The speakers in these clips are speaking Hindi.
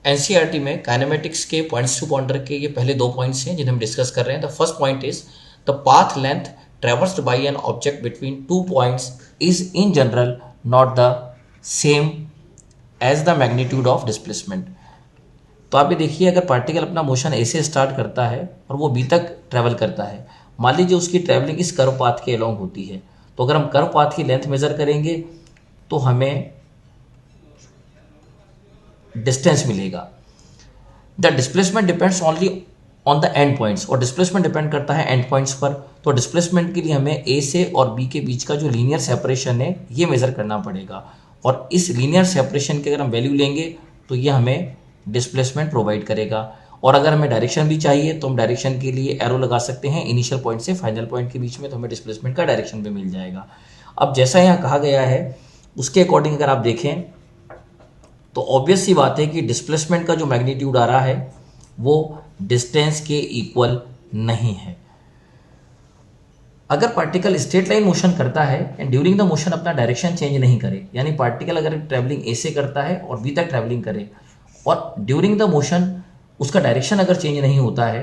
एनसीईआरटी में काइनेमेटिक्स के पॉइंट्स टू पॉइंटर के ये पहले 2 पॉइंट्स हैं जिन्हें हम डिस्कस कर रहे हैं। The first point is the path length traversed by an object between 2 points is in general not the same as the magnitude of displacement. तो आप ये देखिए, अगर पार्टिकल अपना मोशन ए से स्टार्ट करता है और वो बी तक ट्रैवल करता है, मान लीजिए उसकी ट्रैवलिंग इस कर्व पाथ के अलोंग होती है, तो अगर हम कर्व पाथ की लेंथ मेजर करेंगे तो हमें डिस्टेंस मिलेगा। The displacement depends only on the end points, और डिस्प्लेसमेंट डिपेंड करता है एंड पॉइंट्स पर। तो डिस्प्लेसमेंट के लिए हमें ए से और बी के बीच का जो लीनियर सेपरेशन है ये मेजर करना पड़ेगा, और इस लीनियर सेपरेशन की अगर हम वैल्यू लेंगे तो ये हमें डिस्प्लेसमेंट प्रोवाइड करेगा। और अगर हमें डायरेक्शन भी चाहिए तो हम डायरेक्शन के लिए एरो लगा सकते हैं इनिशियल पॉइंट से फाइनल पॉइंट के बीच में, तो हमें डिस्प्लेसमेंट का डायरेक्शन भी मिल जाएगा। अब जैसा यहाँ कहा गया है उसके अकॉर्डिंग अगर आप देखें तो ऑब्वियस सी बात है कि डिस्प्लेसमेंट का जो मैग्नीट्यूड आ रहा है वो डिस्टेंस के इक्वल नहीं है। अगर पार्टिकल स्ट्रेट लाइन मोशन करता है एंड ड्यूरिंग द मोशन अपना डायरेक्शन चेंज नहीं करे, यानी पार्टिकल अगर ट्रैवलिंग ए से करता है और बी तक ट्रैवलिंग करे और ड्यूरिंग द मोशन उसका डायरेक्शन अगर चेंज नहीं होता है,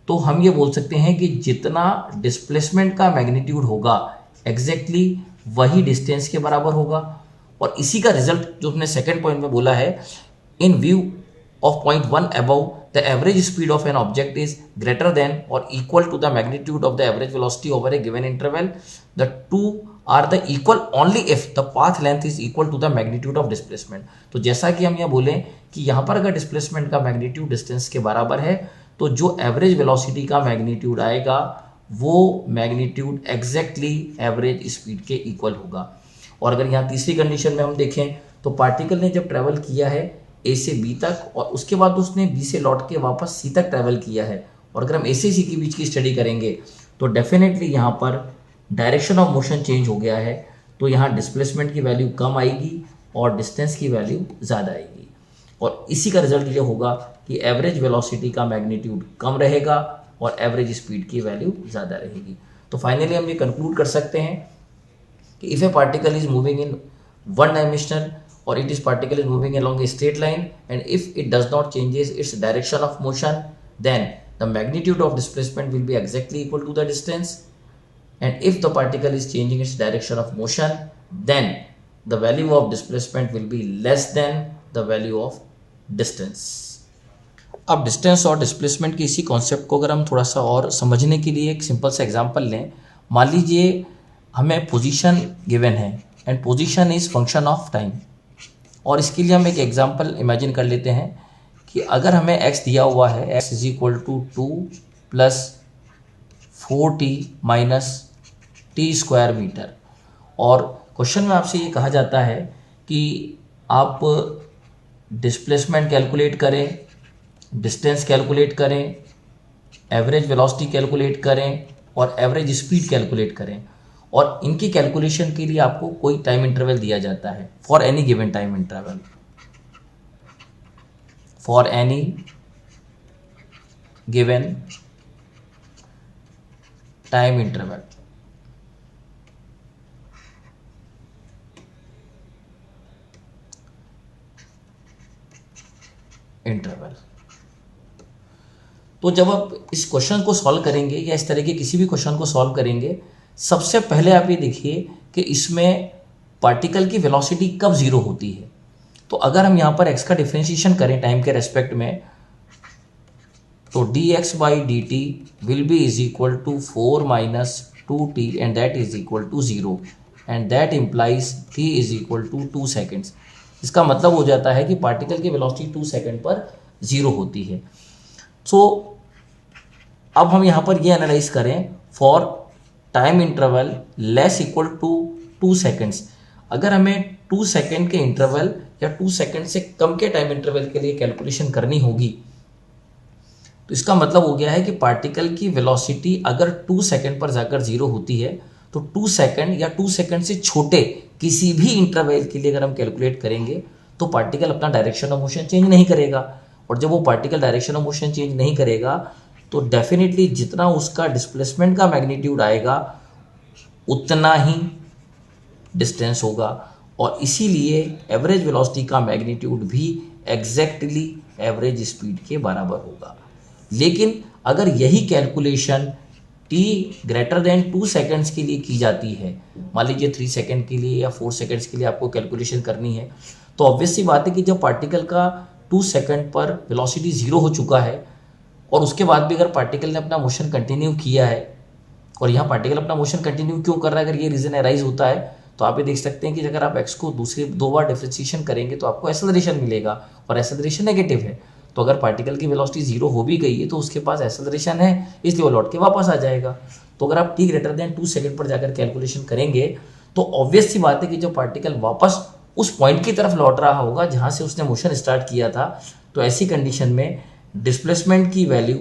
तो हम ये बोल सकते हैं कि जितना डिस्प्लेसमेंट का मैग्नीट्यूड होगा एग्जैक्टली वही डिस्टेंस के बराबर होगा। और इसी का रिजल्ट जो हमने सेकंड पॉइंट में बोला है, इन view of point 1 above, the average speed of an object is greater than or equal to the magnitude of the average velocity over a given interval. The two are the equal only if the path length is equal to the magnitude of displacement. तो जैसा कि हम यहाँ बोलें कि यहाँ पर अगर डिस्प्लेसमेंट का मैग्नीट्यूड डिस्टेंस के बराबर है तो जो एवरेज वेलोसिटी का मैग्नीट्यूड आएगा वो मैग्नीट्यूड एग्जैक्टली एवरेज स्पीड के इक्वल होगा। और अगर यहाँ तीसरी कंडीशन में हम देखें तो पार्टिकल ने जब ट्रैवल किया है ए से बी तक और उसके बाद उसने बी से लौट के वापस सी तक ट्रैवल किया है, और अगर हम ए से सी के बीच की स्टडी करेंगे तो डेफिनेटली यहाँ पर डायरेक्शन ऑफ मोशन चेंज हो गया है, तो यहाँ डिस्प्लेसमेंट की वैल्यू कम आएगी और डिस्टेंस की वैल्यू ज़्यादा आएगी। और इसी का रिजल्ट ये होगा कि एवरेज वेलोसिटी का मैग्नीट्यूड कम रहेगा और एवरेज स्पीड की वैल्यू ज़्यादा रहेगी। तो फाइनली हम ये कंक्लूड कर सकते हैं कि if A particle is moving in one dimensional or it is particle is moving along a straight line and if it does not changes its direction of motion, then the magnitude of displacement will be exactly equal to the distance, and if the particle is changing its direction of motion, then the value of displacement will be less than the value of distance. अब डिस्टेंस और डिस्प्लेसमेंट के इसी कॉन्सेप्ट को अगर हम थोड़ा सा और समझने के लिए एक सिंपल सा एग्जांपल लें, मान लीजिए हमें पोजीशन गिवन है and position is function of time, और इसके लिए हम एक एग्जांपल इमेजिन कर लेते हैं कि अगर हमें x दिया हुआ है x is equal to 2 plus 4t minus t square metre, और क्वेश्चन में आपसे ये कहा जाता है कि आप डिस्प्लेसमेंट कैलकुलेट करें, डिस्टेंस कैलकुलेट करें, एवरेज वेलोसिटी कैलकुलेट करें और एवरेज स्पीड कैलकुलेट करें, और इनकी कैलकुलेशन के लिए आपको कोई टाइम इंटरवल दिया जाता है for any given time interval, for any given time interval. तो जब आप इस क्वेश्चन को सॉल्व करेंगे या इस तरह के किसी भी क्वेश्चन को सॉल्व करेंगे, सबसे पहले आप ये देखिए कि इसमें पार्टिकल की वेलोसिटी कब जीरो होती है। तो अगर हम यहाँ पर x का डिफ्रेंशिएशन करें टाइम के रेस्पेक्ट में, तो dx by D t will be is equal to 4 minus 2t and that is equal to 0 and that implies t is equal to 2 seconds. इसका मतलब हो जाता है कि पार्टिकल की वेलोसिटी 2 सेकेंड पर 0 होती है। सो अब हम यहाँ पर ये एनालाइज करें for time interval less equal to 2 seconds. अगर हमें 2 सेकेंड के इंटरवल या 2 सेकेंड से कम के टाइम इंटरवल के लिए कैलकुलेशन करनी होगी, तो इसका मतलब हो गया है कि पार्टिकल की वेलोसिटी अगर 2 सेकेंड पर जाकर 0 होती है तो 2 सेकेंड या 2 सेकेंड से छोटे किसी भी इंटरवल के लिए अगर हम कैलकुलेट करेंगे तो पार्टिकल अपना डायरेक्शन ऑफ मोशन चेंज नहीं करेगा, और जब वो particle direction of motion change नहीं करेगा तो डेफिनेटली जितना उसका डिस्प्लेसमेंट का मैग्नीट्यूड आएगा उतना ही डिस्टेंस होगा, और इसीलिए एवरेज वेलोसिटी का मैग्नीट्यूड भी एग्जैक्टली एवरेज स्पीड के बराबर होगा। लेकिन अगर यही calculation t greater than 2 seconds के लिए की जाती है, मान लीजिए 3 सेकेंड के लिए या 4 सेकेंड्स के लिए आपको कैलकुलेशन करनी है, तो ऑब्वियस सी बात है कि जब पार्टिकल का 2 सेकेंड पर वेलोसिटी 0 हो चुका है और उसके बाद भी अगर पार्टिकल ने अपना मोशन कंटिन्यू किया है, और यहाँ पार्टिकल अपना मोशन कंटिन्यू क्यों कर रहा है, अगर ये रीजन अराइज होता है तो आप ये देख सकते हैं कि अगर आप x को दूसरे 2 बार डिफरेंशिएशन करेंगे तो आपको एक्सेलरेशन मिलेगा, और एक्सेलरेशन नेगेटिव है। तो अगर पार्टिकल की वेलोसिटी 0 हो भी गई है तो उसके पास एक्सेलरेशन है, इसलिए वो लौट के वापस आ जाएगा। तो अगर आप t ग्रेटर देन 2 सेकेंड पर जाकर कैलकुलेशन करेंगे तो ऑब्वियस सी बात है कि जो पार्टिकल वापस उस पॉइंट की तरफ लौट रहा होगा जहां से उसने मोशन स्टार्ट किया था, तो ऐसी कंडीशन में डिस्प्लेसमेंट की वैल्यू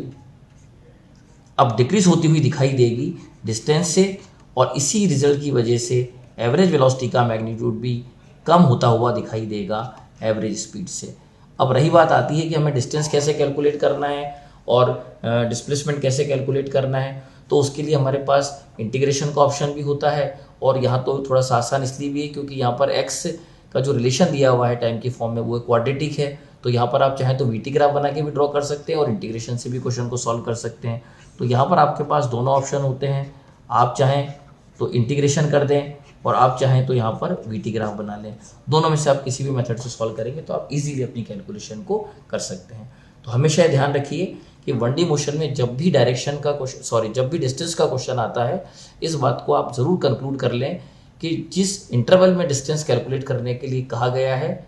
अब डिक्रीज होती हुई दिखाई देगी डिस्टेंस से, और इसी रिजल्ट की वजह से एवरेज वेलोसिटी का मैग्नीट्यूड भी कम होता हुआ दिखाई देगा एवरेज स्पीड से। अब रही बात आती है कि हमें डिस्टेंस कैसे कैलकुलेट करना है और डिस्प्लेसमेंट कैसे कैलकुलेट करना है, तो उसके लिए हमारे पास इंटीग्रेशन का ऑप्शन भी होता है। और यहाँ तो थोड़ा सा आसान इसलिए भी है क्योंकि यहाँ पर x का जो रिलेशन दिया हुआ है टाइम की फॉर्म में वो क्वाड्रेटिक है, तो यहाँ पर आप चाहें तो वीटी ग्राफ बना के भी ड्रॉ कर सकते हैं और इंटीग्रेशन से भी क्वेश्चन को सॉल्व कर सकते हैं। तो यहाँ पर आपके पास दोनों ऑप्शन होते हैं, आप चाहें तो इंटीग्रेशन कर दें और आप चाहें तो यहाँ पर वीटी ग्राफ बना लें। दोनों में से आप किसी भी मेथड से सॉल्व करेंगे तो आप इजीली अपनी कैलकुलेशन को कर सकते हैं। तो हमेशा ये ध्यान रखिए कि 1D मोशन में जब भी डायरेक्शन का क्वेश्चन जब भी डिस्टेंस का क्वेश्चन आता है, इस बात को आप ज़रूर कंक्लूड कर लें कि जिस इंटरवल में डिस्टेंस कैलकुलेट करने के लिए कहा गया है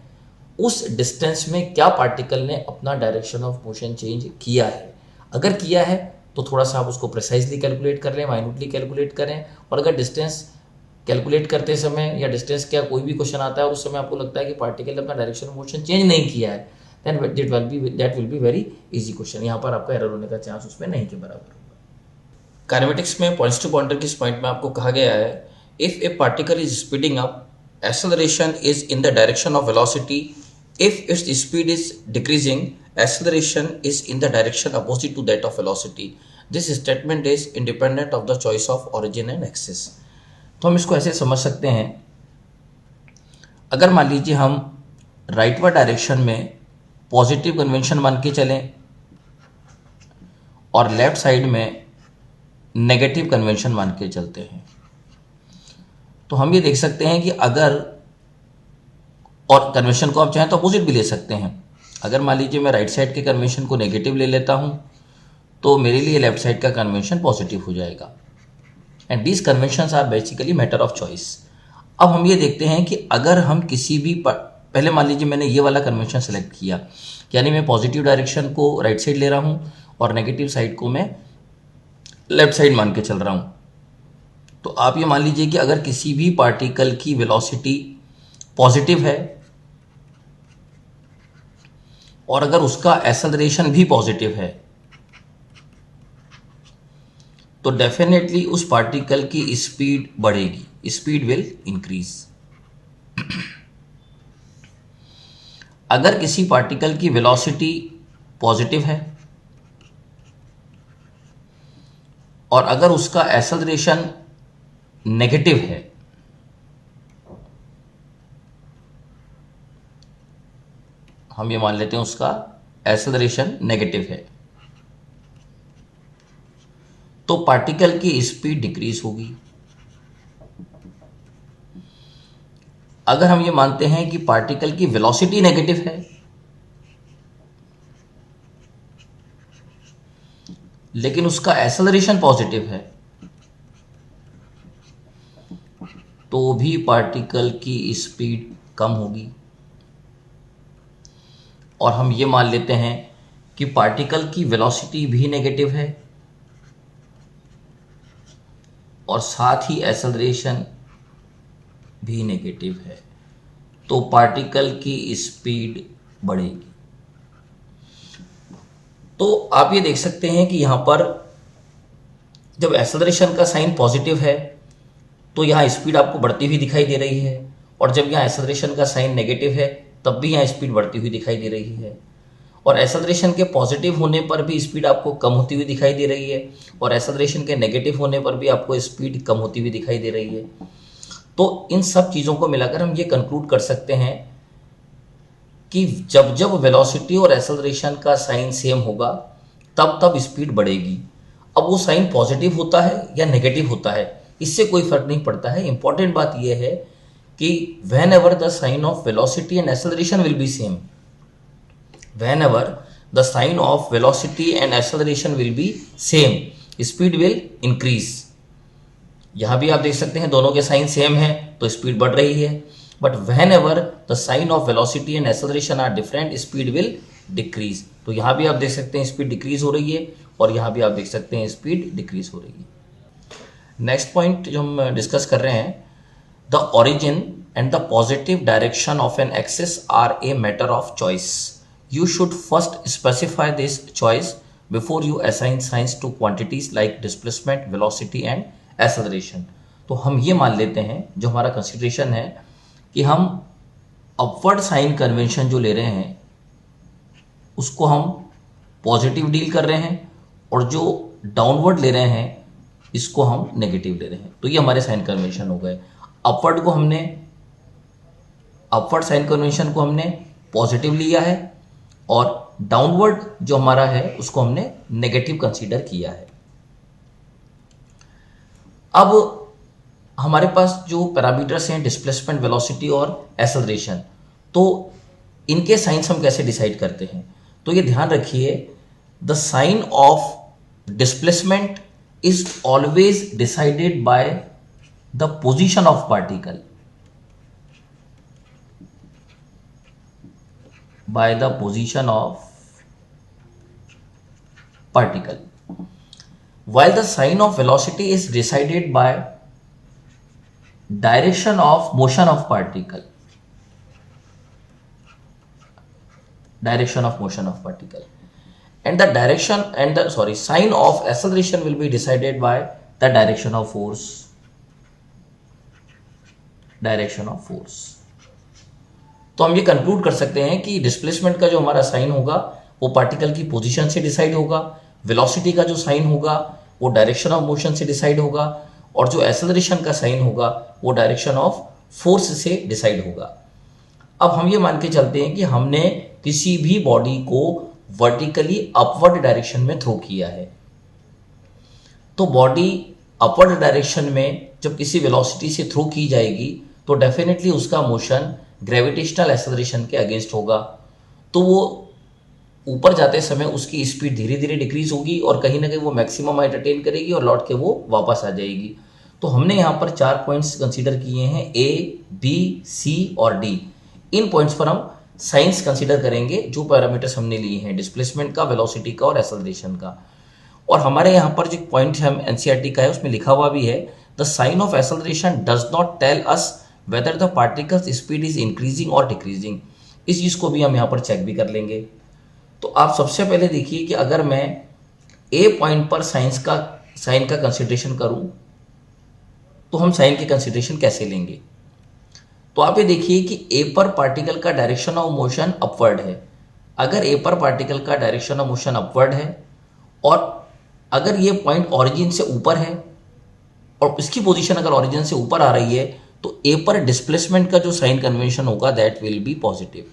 उस डिस्टेंस में क्या पार्टिकल ने अपना डायरेक्शन ऑफ मोशन चेंज किया है। अगर किया है तो थोड़ा सा आप उसको प्रिसाइजली कैलकुलेट कर लें, माइन्यूटली कैलकुलेट करें। और अगर डिस्टेंस कैलकुलेट करते समय या डिस्टेंस क्या कोई भी क्वेश्चन आता है और उस समय आपको लगता है कि पार्टिकल ने अपना डायरेक्शन ऑफ मोशन चेंज नहीं किया है, then that will be very easy question. यहाँ पर आपका एरर होने का चांस उसमें नहीं के बराबर होगा। काइनेमेटिक्स में पॉइंट्स टू पॉइंटर की इस पॉइंट में आपको कहा गया है, if A particle is speeding up, acceleration is in the direction of velocity. If its speed is decreasing, acceleration is in the direction opposite to that of velocity. This statement is independent of the choice of origin and axis. तो हम इसको ऐसे समझ सकते हैं, अगर मान लीजिए हम राइटवर्ड डायरेक्शन में पॉजिटिव कन्वेंशन मान के चलें और लेफ्ट साइड में नेगेटिव कन्वेंशन मान के चलते हैं, तो हम ये देख सकते हैं कि अगर, और कन्वेंशन को आप चाहें तो अपोजिट भी ले सकते हैं। अगर मान लीजिए मैं राइट साइड के कन्वेंशन को नेगेटिव ले लेता हूं तो मेरे लिए लेफ्ट साइड का कन्वेंशन पॉजिटिव हो जाएगा। And these conventions are basically matter of choice. अब हम ये देखते हैं कि अगर हम किसी भी पहले मान लीजिए मैंने ये वाला कन्वेंशन सेलेक्ट किया, यानी मैं पॉजिटिव डायरेक्शन को राइट साइड ले रहा हूं और नेगेटिव साइड को मैं लेफ्ट साइड मान के चल रहा हूं। तो आप ये मान लीजिए कि अगर किसी भी पार्टिकल की वेलोसिटी पॉजिटिव है और अगर उसका एक्सेलरेशन भी पॉजिटिव है तो डेफिनेटली उस पार्टिकल की स्पीड बढ़ेगी, स्पीड विल इंक्रीज। अगर किसी पार्टिकल की वेलोसिटी पॉजिटिव है और अगर उसका एक्सेलरेशन नेगेटिव है हम ये मान लेते हैं उसका एक्सेलरेशन नेगेटिव है, तो पार्टिकल की स्पीड डिक्रीज होगी। अगर हम ये मानते हैं कि पार्टिकल की वेलोसिटी नेगेटिव है लेकिन उसका एक्सेलरेशन पॉजिटिव है, तो भी पार्टिकल की स्पीड कम होगी। और हम ये मान लेते हैं कि पार्टिकल की वेलोसिटी भी नेगेटिव है और साथ ही एक्सेलरेशन भी नेगेटिव है, तो पार्टिकल की स्पीड बढ़ेगी। तो आप ये देख सकते हैं कि यहां पर जब एक्सेलरेशन का साइन पॉजिटिव है तो यहाँ स्पीड आपको बढ़ती हुई दिखाई दे रही है, और जब यहाँ एक्सेलरेशन का साइन नेगेटिव है तब भी यहाँ स्पीड बढ़ती हुई दिखाई दे रही है। और एक्सेलरेशन के पॉजिटिव होने पर भी स्पीड आपको कम होती हुई दिखाई दे रही है और एक्सेलरेशन के नेगेटिव होने पर भी आपको स्पीड कम होती हुई दिखाई दे रही है। तो इन सब चीज़ों को मिलाकर हम ये कंक्लूड कर सकते हैं कि जब जब वेलोसिटी और एक्सेलरेशन का साइन सेम होगा तब तब स्पीड बढ़ेगी। अब वो साइन पॉजिटिव होता है या नेगेटिव होता है इससे कोई फर्क नहीं पड़ता है। इंपॉर्टेंट बात यह है कि whenever the sign of velocity and acceleration will be same, whenever the sign of velocity and acceleration will be same, speed will increase. यहां भी आप देख सकते हैं दोनों के साइन सेम है तो स्पीड बढ़ रही है, but whenever the sign of velocity and acceleration are different speed will decrease. तो यहां भी आप देख सकते हैं स्पीड डिक्रीज हो रही है और यहां भी आप देख सकते हैं स्पीड डिक्रीज हो रही है। नेक्स्ट पॉइंट जो हम डिस्कस कर रहे हैं, the origin and the positive direction of an axis are a matter of choice. You should first specify this choice before you assign signs to quantities like displacement, velocity and acceleration. तो हम ये मान लेते हैं, जो हमारा कंसिडरेशन है कि हम अपवर्ड साइन कन्वेंशन जो ले रहे हैं उसको हम पॉजिटिव डील कर रहे हैं और जो डाउनवर्ड ले रहे हैं इसको हम नेगेटिव ले रहे हैं। तो ये हमारे साइन कन्वेंशन हो गए। अपवर्ड साइन कन्वेंशन को हमने पॉजिटिव लिया है और डाउनवर्ड जो हमारा है उसको हमने नेगेटिव कंसीडर किया है। अब हमारे पास जो पैरामीटर्स हैं डिस्प्लेसमेंट, वेलोसिटी और एक्सेलरेशन, तो इनके साइंस हम कैसे डिसाइड करते हैं? तो ये ध्यान रखिए, the sign of displacement is always decided by the position of particle, by the position of particle, while the sign of velocity is decided by direction of motion of particle, and the sign of acceleration will be decided by the direction of force. तो हम ये कंक्लूड कर सकते हैं कि डिस्प्लेसमेंट का जो हमारा साइन होगा वो पार्टिकल की पोजीशन से डिसाइड होगा, वेलोसिटी का जो साइन होगा वो डायरेक्शन ऑफ मोशन से डिसाइड होगा और जो एक्सेलरेशन का साइन होगा वो डायरेक्शन ऑफ फोर्स से डिसाइड होगा। अब हम ये मान के चलते हैं कि हमने किसी भी बॉडी को वर्टिकली अपवर्ड डायरेक्शन में थ्रो किया है, तो बॉडी अपवर्ड डायरेक्शन में जब किसी वेलोसिटी से थ्रो की जाएगी तो डेफिनेटली उसका मोशन ग्रेविटेशनल एक्सेलरेशन के अगेंस्ट होगा, तो वो ऊपर जाते समय उसकी स्पीड धीरे धीरे डिक्रीज होगी और कहीं ना कहीं वो मैक्सिमम हाइट अटेन करेगी और लौट के वो वापस आ जाएगी। तो हमने यहाँ पर 4 पॉइंट्स कंसीडर किए हैं, ए, बी, सी और डी। इन पॉइंट्स पर हम साइंस कंसीडर करेंगे जो पैरामीटर्स हमने लिए हैं डिस्प्लेसमेंट का, वेलोसिटी का और एक्सेलरेशन का। और हमारे यहाँ पर जो पॉइंट हम एनसीईआरटी का है उसमें लिखा हुआ भी है, the sign of acceleration does not tell us whether the particles speed is increasing or decreasing। इस चीज को भी हम यहाँ पर चेक भी कर लेंगे। तो आप सबसे पहले देखिए कि अगर मैं ए पॉइंट पर साइन का कंसिडरेशन करूं तो हम साइन की कंसिडरेशन कैसे लेंगे? तो आप ये देखिए कि ए पर पार्टिकल का डायरेक्शन ऑफ मोशन अपवर्ड है। अगर ए पर पार्टिकल का डायरेक्शन ऑफ मोशन अपवर्ड है और अगर ये पॉइंट ऑरिजिन से ऊपर है और इसकी पोजीशन अगर ऑरिजिन से ऊपर आ रही है तो ए पर डिस्प्लेसमेंट का जो साइन कन्वेंशन होगा दैट विल बी पॉजिटिव।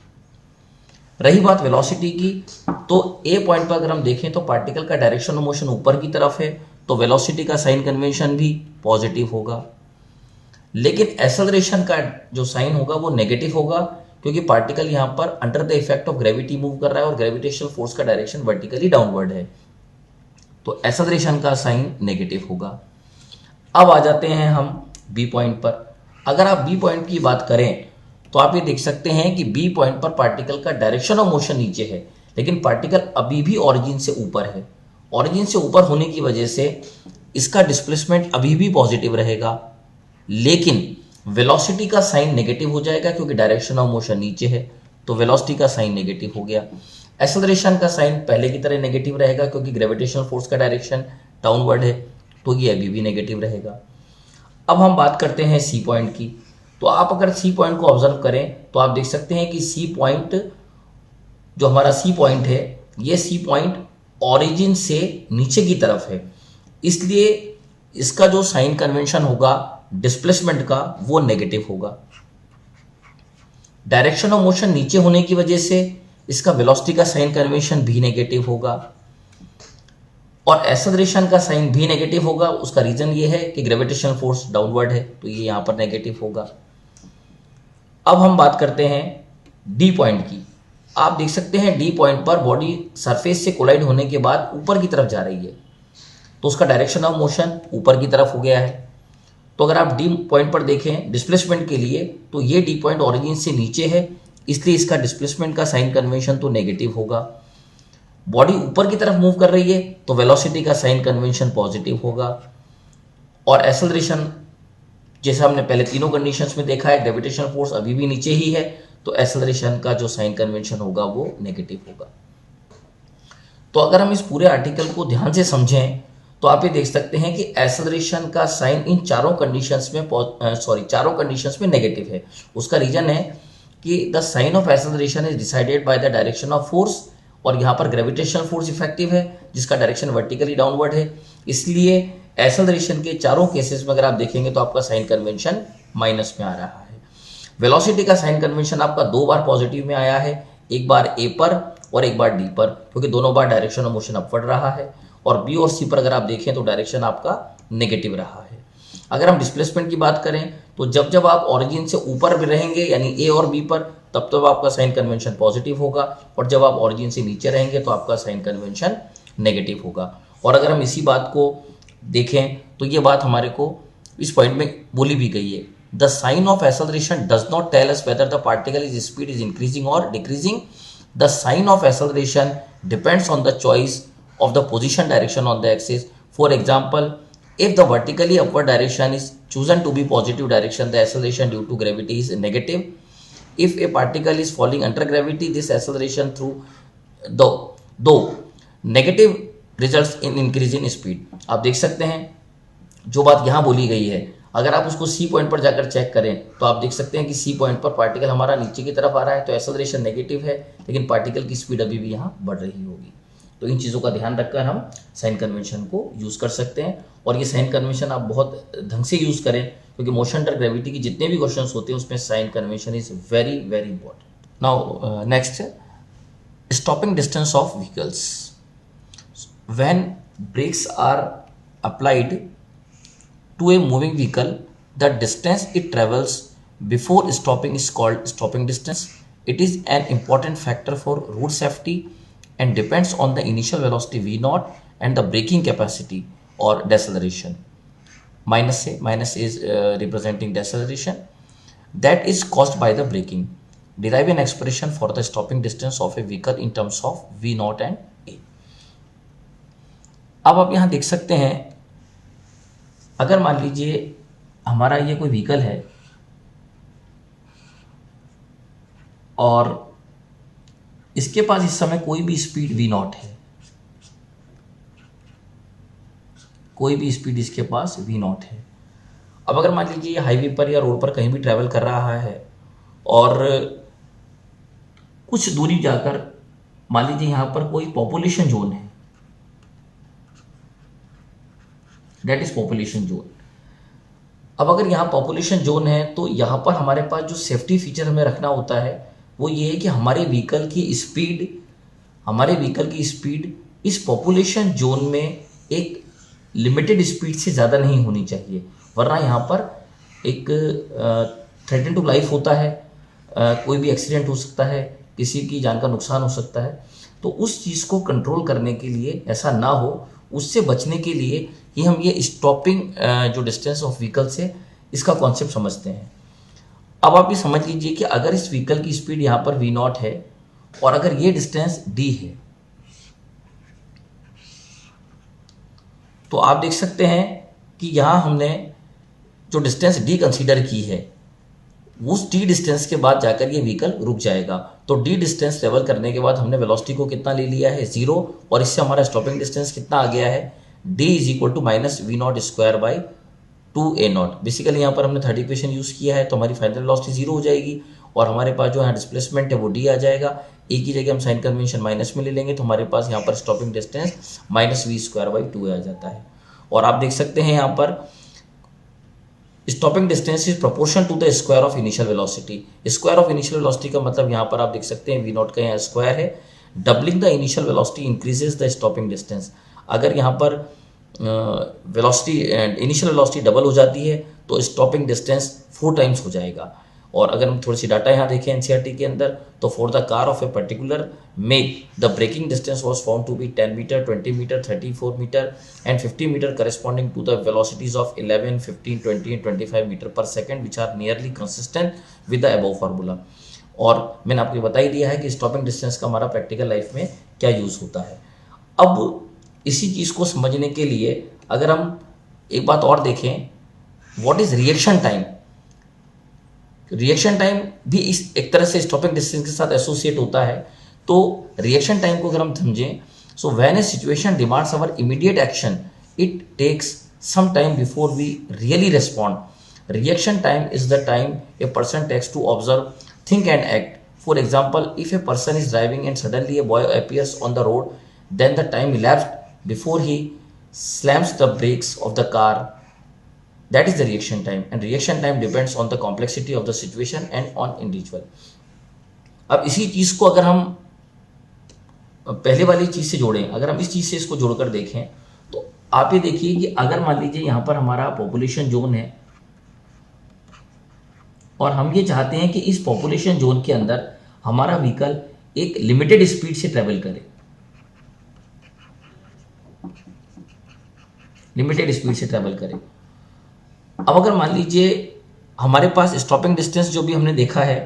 रही बात वेलोसिटी की, तो ए पॉइंट पर अगर हम देखें तो पार्टिकल का डायरेक्शन ऑफ मोशन ऊपर की तरफ है तो वेलोसिटी का साइन कन्वेंशन भी पॉजिटिव होगा, लेकिन एक्सेलरेशन का जो साइन होगा वो नेगेटिव होगा क्योंकि पार्टिकल यहाँ पर under the effect of gravity move कर रहा है और ग्रेविटेशनल फोर्स का डायरेक्शन वर्टिकली डाउनवर्ड है, तो एक्सेलरेशन का साइन नेगेटिव होगा। अब आ जाते हैं हम बी पॉइंट पर। अगर आप बी पॉइंट की बात करें तो आप ये देख सकते हैं कि बी पॉइंट पर पार्टिकल का डायरेक्शन ऑफ मोशन नीचे है लेकिन पार्टिकल अभी भी ऑरिजिन से ऊपर है। ऑरिजिन से ऊपर होने की वजह से इसका डिस्प्लेसमेंट अभी भी पॉजिटिव रहेगा, लेकिन वेलोसिटी का साइन नेगेटिव हो जाएगा क्योंकि डायरेक्शन ऑफ मोशन नीचे है, तो वेलोसिटी का साइन नेगेटिव हो गया। एक्सेलरेशन का साइन पहले की तरह नेगेटिव रहेगा क्योंकि ग्रेविटेशनल फोर्स का डायरेक्शन डाउनवर्ड है, तो ये अभी भी नेगेटिव रहेगा। अब हम बात करते हैं सी पॉइंट की। तो आप अगर सी पॉइंट को ऑब्जर्व करें तो आप देख सकते हैं कि सी पॉइंट जो हमारा सी पॉइंट है, ये सी पॉइंट ऑरिजिन से नीचे की तरफ है, इसलिए इसका जो साइन कन्वेंशन होगा डिस्प्लेसमेंट का वो नेगेटिव होगा। डायरेक्शन ऑफ मोशन नीचे होने की वजह से इसका वेलोसिटी का साइन कन्वेंशन भी नेगेटिव होगा, और एक्सेलरेशन का साइन भी नेगेटिव होगा। उसका रीजन ये है कि ग्रेविटेशनल फोर्स डाउनवर्ड है, तो ये यहां पर नेगेटिव होगा। अब हम बात करते हैं डी पॉइंट की। आप देख सकते हैं डी पॉइंट पर बॉडी सरफेस से कोलाइड होने के बाद ऊपर की तरफ जा रही है, तो उसका डायरेक्शन ऑफ मोशन ऊपर की तरफ हो गया है। तो अगर आप डी पॉइंट पर देखें डिस्प्लेसमेंट के लिए, तो ये डी पॉइंट ओरिजिन से नीचे है, इसलिए इसका डिस्प्लेसमेंट का साइन कन्वेंशन तो नेगेटिव होगा। बॉडी ऊपर की तरफ मूव कर रही है तो वेलोसिटी का साइन कन्वेंशन पॉजिटिव होगा। और एक्सेलरेशन जैसे हमने पहले तीनों कंडीशंस में देखा है, ग्रेविटेशनल फोर्स अभी भी नीचे ही है, तो एक्सेलरेशन का जो साइन कन्वेंशन होगा वो नेगेटिव होगा। तो अगर हम इस पूरे आर्टिकल को ध्यान से समझें तो आप ये देख सकते हैं कि एक्सेलरेशन का साइन इन चारों कंडीशंस में नेगेटिव है। उसका रीजन है कि the sign of acceleration is decided by the direction of force, और यहाँ पर ग्रेविटेशनल फोर्स इफेक्टिव है जिसका डायरेक्शन वर्टिकली डाउनवर्ड है, इसलिए एक्सेलरेशन के चारों केसेस में अगर आप देखेंगे तो आपका साइन कन्वेंशन माइनस में आ रहा है। वेलोसिटी का साइन कन्वेंशन आपका 2 बार पॉजिटिव में आया है, एक बार ए पर और एक बार डी पर, क्योंकि दोनों बार डायरेक्शन ऑफ मोशन अपवर्ड रहा है। और बी और सी पर अगर आप देखें तो डायरेक्शन आपका नेगेटिव रहा है। अगर हम डिस्प्लेसमेंट की बात करें तो जब जब आप ओरिजिन से ऊपर भी रहेंगे यानी ए और बी पर, तब तब आपका साइन कन्वेंशन पॉजिटिव होगा, और जब आप ओरिजिन से नीचे रहेंगे तो आपका साइन कन्वेंशन नेगेटिव होगा। और अगर हम इसी बात को देखें तो ये बात हमारे को इस पॉइंट में बोली भी गई है, the sign of acceleration does not tell us whether the particle is speed is increasing or decreasing. The sign of acceleration depends on the choice of the position direction on the axis. For example, if the vertically upward direction is chosen to be positive direction, the acceleration due to gravity is negative. If a particle is falling under gravity, this acceleration through though negative results in increase in speed. आप देख सकते हैं जो बात यहाँ बोली गई है, अगर आप उसको सी पॉइंट पर जाकर चेक करें तो आप देख सकते हैं कि सी पॉइंट पर पार्टिकल हमारा नीचे की तरफ आ रहा है, तो एक्सेलरेशन नेगेटिव है, लेकिन पार्टिकल की स्पीड अभी भी यहाँ बढ़ रही होगी। तो इन चीज़ों का ध्यान रखकर हम साइन कन्वेंशन को यूज़ कर सकते हैं, और ये साइन कन्वेंशन आप बहुत ढंग से यूज़ करें, क्योंकि मोशन अंडर ग्रेविटी की जितने भी क्वेश्चंस होते हैं उसमें sign convention is very very important. Now next, stopping distance of vehicles. When brakes are applied to a moving vehicle, the distance it travels before stopping is called stopping distance. It is an important factor for road safety and depends on the initial velocity v0 and the braking capacity or deceleration. Minus is representing deceleration that is caused by the braking. Derive an expression for the stopping distance of a vehicle in terms of v0 and a. अब आप यहाँ देख सकते हैं, अगर मान लीजिए हमारा ये कोई व्हीकल है और इसके पास इस समय कोई भी स्पीड v0 है, कोई भी स्पीड इसके पास v0 है। अब अगर मान लीजिए ये हाईवे पर या रोड पर कहीं भी ट्रैवल कर रहा है और कुछ दूरी जाकर मान लीजिए यहाँ पर कोई पॉपुलेशन जोन है, दैट इज पॉपुलेशन जोन। अब अगर यहाँ पॉपुलेशन जोन है तो यहाँ पर हमारे पास जो सेफ्टी फीचर हमें रखना होता है वो ये है कि हमारे व्हीकल की स्पीड इस पॉपुलेशन जोन में एक लिमिटेड स्पीड से ज़्यादा नहीं होनी चाहिए, वरना यहाँ पर एक थ्रेटन टू लाइफ होता है, कोई भी एक्सीडेंट हो सकता है, किसी की जान का नुकसान हो सकता है। तो उस चीज़ को कंट्रोल करने के लिए, ऐसा ना हो उससे बचने के लिए ही हम ये स्टॉपिंग जो डिस्टेंस ऑफ व्हीकल्स है इसका कॉन्सेप्ट समझते हैं। अब आप ये समझ लीजिए कि अगर इस व्हीकल की स्पीड यहाँ पर v0 है और अगर ये डिस्टेंस d है, तो आप देख सकते हैं कि यहाँ हमने जो डिस्टेंस d कंसीडर की है उस d डिस्टेंस के बाद जाकर ये व्हीकल रुक जाएगा। तो d डिस्टेंस ट्रेवल करने के बाद हमने वेलोसिटी को कितना ले लिया है 0, और इससे हमारा स्टॉपिंग डिस्टेंस कितना आ गया है d is equal to minus v0 square by 2a0। Basically यहाँ पर हमने थर्ड इक्वेशन यूज़ किया है, तो हमारी फाइनल वेलोसिटी 0 हो जाएगी और हमारे पास जो यहाँ डिस्प्लेसमेंट है वो d आ जाएगा। ए की जगह हम साइन कन्वेंशन माइनस में ले लेंगे तो हमारे पास यहाँ पर stopping distance minus v square by 2 आ जाता है। और आप देख सकते हैं यहाँ पर stopping distance is proportion to the square of initial velocity. Square of initial velocity का मतलब यहाँ पर आप देख सकते हैं वी नॉट का यहाँ स्क्वायर है। Doubling the initial velocity increases the stopping distance. अगर यहाँ पर वेलोसिटी इनिशियल वेलोसिटी डबल हो जाती है तो स्टॉपिंग डिस्टेंस 4 टाइम्स हो जाएगा। और अगर हम थोड़ी सी डाटा यहाँ देखें एनसीईआरटी के अंदर, तो for the car of a particular make the braking distance was found to be 10 meter, 20 meter, 34 meter and 50 meter corresponding to the velocities of 11, 15, 20 and 25 metre पर second which are nearly consistent with the above formula। और मैंने आपको बता ही दिया है कि स्टॉपिंग डिस्टेंस का हमारा प्रैक्टिकल लाइफ में क्या यूज़ होता है। अब इसी चीज़ को समझने के लिए अगर हम एक बात और देखें, what is reaction time. Reaction time भी इस एक तरह से स्टॉपिंग डिस्टेंस के साथ एसोसिएट होता है। तो रिएक्शन टाइम को अगर हम समझें, so when a situation demands our immediate action it takes some time before we really respond. Reaction time is the time a person takes to observe, think and act. For example, if a person is driving and suddenly a boy appears on the road, then the time elapsed before he slams the brakes of the car, that is the reaction time, and reaction time depends on the complexity of the situation and on individual. अब इसी चीज़ को अगर हम पहले वाली चीज़ से जोड़ें, अगर हम इस चीज़ से इसको जोड़कर देखें, तो आप ये देखिए कि अगर मान लीजिए यहाँ पर हमारा पॉपुलेशन जोन है और हम ये चाहते हैं कि इस पॉपुलेशन जोन के अंदर हमारा व्हीकल एक लिमिटेड स्पीड से ट्रेवल करे, लिमिटेड स्पीड से ट्रेवल करे। अब अगर मान लीजिए हमारे पास स्टॉपिंग डिस्टेंस जो भी हमने देखा है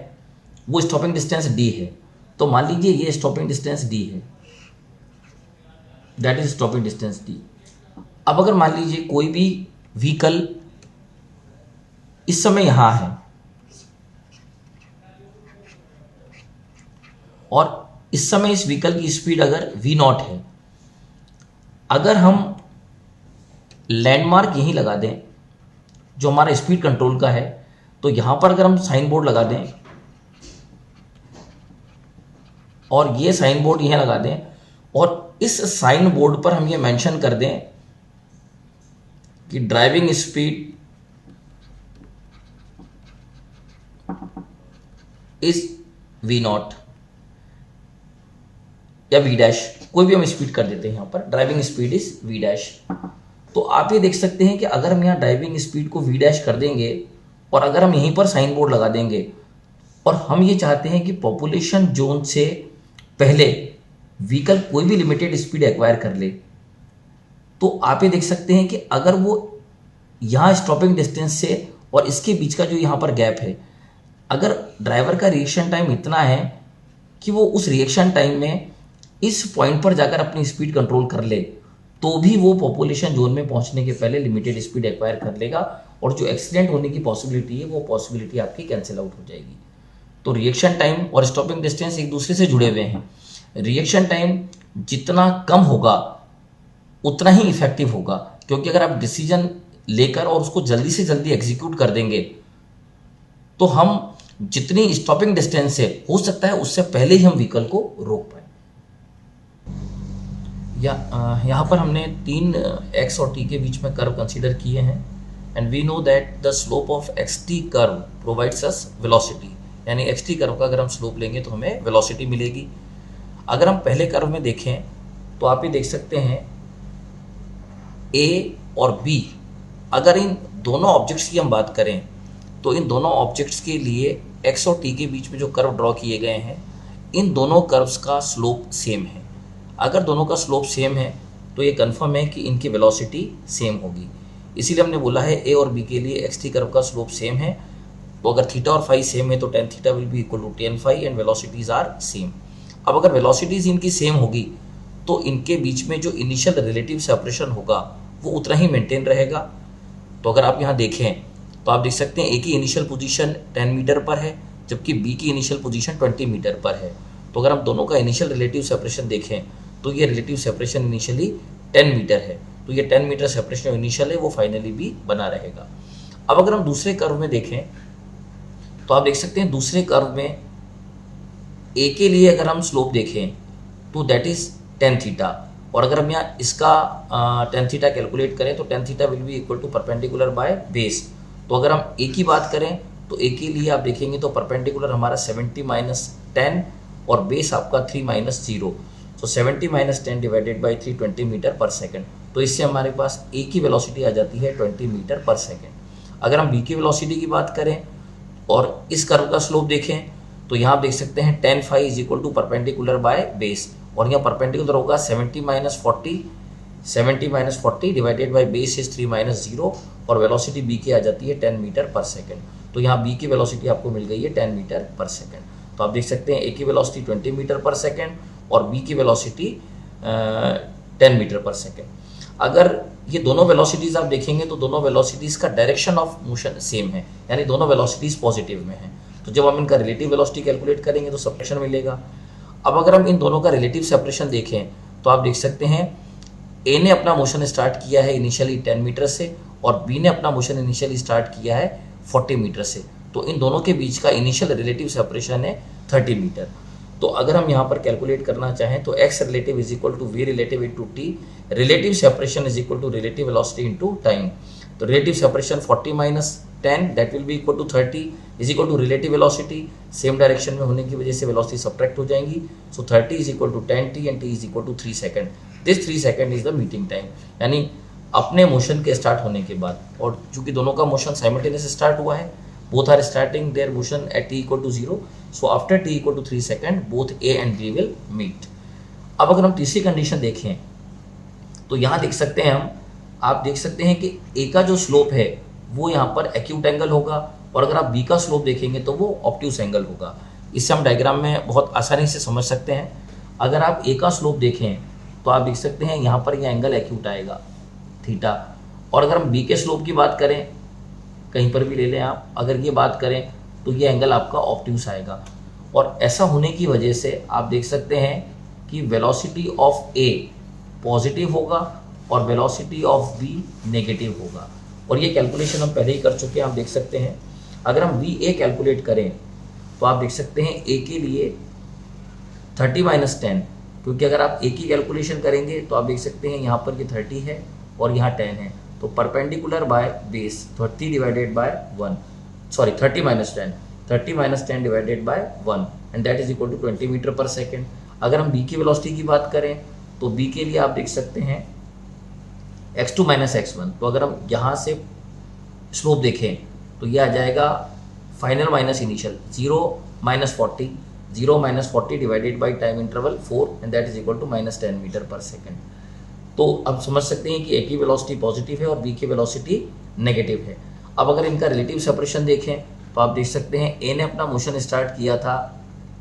वो स्टॉपिंग डिस्टेंस डी है, तो मान लीजिए ये स्टॉपिंग डिस्टेंस डी है, that is stopping distance D. अब अगर मान लीजिए कोई भी व्हीकल इस समय यहां है और इस समय इस व्हीकल की स्पीड अगर v नॉट है, अगर हम लैंडमार्क यहीं लगा दें जो हमारा स्पीड कंट्रोल का है, तो यहां पर अगर हम साइन बोर्ड लगा दें और ये साइन बोर्ड यहां लगा दें और इस साइन बोर्ड पर हम ये मेंशन कर दें कि driving speed is v not या v डैश, कोई भी हम स्पीड कर देते हैं, यहाँ पर driving speed is v dash. तो आप ये देख सकते हैं कि अगर हम यहाँ ड्राइविंग स्पीड को v डैश कर देंगे और अगर हम यहीं पर साइन बोर्ड लगा देंगे और हम ये चाहते हैं कि पॉपुलेशन जोन से पहले व्हीकल कोई भी लिमिटेड स्पीड एक्वायर कर ले, तो आप ये देख सकते हैं कि अगर वो यहाँ स्टॉपिंग डिस्टेंस से और इसके बीच का जो यहाँ पर गैप है, अगर ड्राइवर का रिएक्शन टाइम इतना है कि वो उस रिएक्शन टाइम में इस पॉइंट पर जाकर अपनी स्पीड कंट्रोल कर ले, तो भी वो पॉपुलेशन जोन में पहुंचने के पहले लिमिटेड स्पीड एक्वायर कर लेगा और जो एक्सीडेंट होने की पॉसिबिलिटी है वो पॉसिबिलिटी आपकी कैंसिल आउट हो जाएगी। तो रिएक्शन टाइम और स्टॉपिंग डिस्टेंस एक दूसरे से जुड़े हुए हैं। रिएक्शन टाइम जितना कम होगा उतना ही इफेक्टिव होगा, क्योंकि अगर आप डिसीजन लेकर और उसको जल्दी से जल्दी एग्जीक्यूट कर देंगे तो हम जितनी स्टॉपिंग डिस्टेंस है हो सकता है उससे पहले ही हम व्हीकल को रोक पाए। यहाँ पर हमने 3 x और t के बीच में कर्व कंसीडर किए हैं and we know that the slope of xt curve provides us velocity, यानी xt कर्व का अगर हम स्लोप लेंगे तो हमें वेलोसिटी मिलेगी। अगर हम पहले कर्व में देखें तो आप ये देख सकते हैं a और b, अगर इन दोनों ऑब्जेक्ट्स की हम बात करें तो इन दोनों ऑब्जेक्ट्स के लिए x और t के बीच में जो कर्व ड्रॉ किए गए हैं, इन दोनों कर्व्स का स्लोप सेम है। अगर दोनों का स्लोप सेम है तो ये कन्फर्म है कि इनकी वेलोसिटी सेम होगी। इसीलिए हमने बोला है a और b के लिए xt कर्व का स्लोप सेम है, तो अगर थीटा और फाई सेम है तो tan theta will be equal to tan phi and velocities are same. अब अगर वेलोसिटीज इनकी सेम होगी तो इनके बीच में जो इनिशियल रिलेटिव सेपरेशन होगा वो उतना ही मेंटेन रहेगा। तो अगर आप यहाँ देखें तो आप देख सकते हैं a की इनिशियल पोजीशन 10 मीटर पर है जबकि b की इनिशियल पोजीशन 20 मीटर पर है। तो अगर हम दोनों का इनिशियल रिलेटिव सेपरेशन देखें तो ये रिलेटिव सेपरेशन इनिशियली 10 मीटर है, तो ये 10 मीटर सेपरेशन जो इनिशियल है वो फाइनली भी बना रहेगा। अब अगर हम दूसरे कर्व में देखें तो आप देख सकते हैं दूसरे कर्व में a के लिए अगर हम स्लोप देखें तो दैट इज tan थीटा, और अगर हम यहाँ इसका tan थीटा कैलकुलेट करें तो tan theta will be equal to perpendicular by base. तो तो अगर हम ए की बात करें तो ए के लिए आप देखेंगे तो परपेंडिकुलर हमारा 70 माइनस 10 और बेस आपका 3 माइनस 0, तो 70 माइनस 10 डिवाइडेड बाई 3 20 मीटर पर सेकेंड। तो इससे हमारे पास ए की वेलोसिटी आ जाती है 20 मीटर पर सेकेंड। अगर हम बी की वेलोसिटी की बात करें और इस कर्व का स्लोप देखें तो यहाँ आप देख सकते हैं tan phi is equal to perpendicular by base, और यहाँ परपेंडिकुलर होगा 70 minus 40 divided by base is 3 minus 0, और वेलोसिटी बी की आ जाती है 10 मीटर पर सेकेंड। तो यहाँ बी की वेलोसिटी आपको मिल गई है 10 मीटर पर सेकेंड। तो आप देख सकते हैं ए की वेलोसिटी 20 मीटर पर सेकेंड और बी की वेलोसिटी 10 मीटर पर सेकेंड। अगर ये दोनों वेलोसिटीज आप देखेंगे तो दोनों वेलोसिटीज का डायरेक्शन ऑफ मोशन सेम है, यानी दोनों वेलोसिटीज पॉजिटिव में है। तो जब हम इनका रिलेटिव वेलोसिटी कैलकुलेट करेंगे तो सेपरेशन मिलेगा। अब अगर हम इन दोनों का रिलेटिव सेपरेशन देखें तो आप देख सकते हैं ए ने अपना मोशन स्टार्ट किया है इनिशियली 10 मीटर से और बी ने अपना मोशन इनिशियली स्टार्ट किया है 40 मीटर से। तो इन दोनों के बीच का इनिशियल रिलेटिव सेपरेशन है 30 मीटर। तो अगर हम यहाँ पर कैलकुलेट करना चाहें तो x relative is equal to v relative into t, relative separation is equal to relative velocity into time. तो relative separation 40 minus 10 that will be equal to 30 is equal to relative velocity, same direction में होने की वजह से वेलोसिटी सब्ट्रैक्ट हो जाएंगी। So 30 is equal to 10t and t is equal to 3 second. This 3 second is the meeting time, यानी अपने मोशन के स्टार्ट होने के बाद, और चूंकि दोनों का मोशन साइमल्टेनियस स्टार्ट हुआ है, both are starting their motion at t equal to 0, so after t equal to 3 second both a and b will meet। अब अगर हम तीसरी कंडीशन देखें तो यहाँ देख सकते हैं आप देख सकते हैं कि a का जो स्लोप है वो यहाँ पर एक्यूट एंगल होगा, और अगर आप b का स्लोप देखेंगे तो वो ऑब्ट्यूस एंगल होगा। इससे हम डायग्राम में बहुत आसानी से समझ सकते हैं। अगर आप a का स्लोप देखें तो आप देख सकते हैं यहाँ पर यह एंगल एक्यूट आएगा थीटा, और अगर हम b के स्लोप की बात करें, कहीं पर भी ले लें आप, अगर ये बात करें तो ये एंगल आपका ऑब्ट्यूस आएगा। और ऐसा होने की वजह से आप देख सकते हैं कि वेलोसिटी ऑफ ए पॉजिटिव होगा और वेलोसिटी ऑफ बी नेगेटिव होगा, और ये कैलकुलेशन हम पहले ही कर चुके हैं। आप देख सकते हैं अगर हम वी ए कैलकुलेट करें तो आप देख सकते हैं ए के लिए 30 माइनस 10, क्योंकि अगर आप ए की कैलकुलेशन करेंगे तो आप देख सकते हैं यहाँ पर ये 30 है और यहाँ 10 है, तो perpendicular by base 30 divided by 1, sorry 30 minus 10 divided by 1 and that is equal to 20 meter पर सेकेंड। अगर हम बी की वेलोसिटी की बात करें तो बी के लिए आप देख सकते हैं x2 माइनस x1, तो अगर हम यहाँ से स्लोप देखें तो ये आ जाएगा final minus initial 0 minus 40 divided by time interval 4 and that is equal to minus 10 meter पर सेकेंड। तो अब समझ सकते हैं कि ए की वेलोसिटी पॉजिटिव है और बी की वेलोसिटी नेगेटिव है। अब अगर इनका रिलेटिव सेपरेशन देखें तो आप देख सकते हैं ए ने अपना मोशन स्टार्ट किया था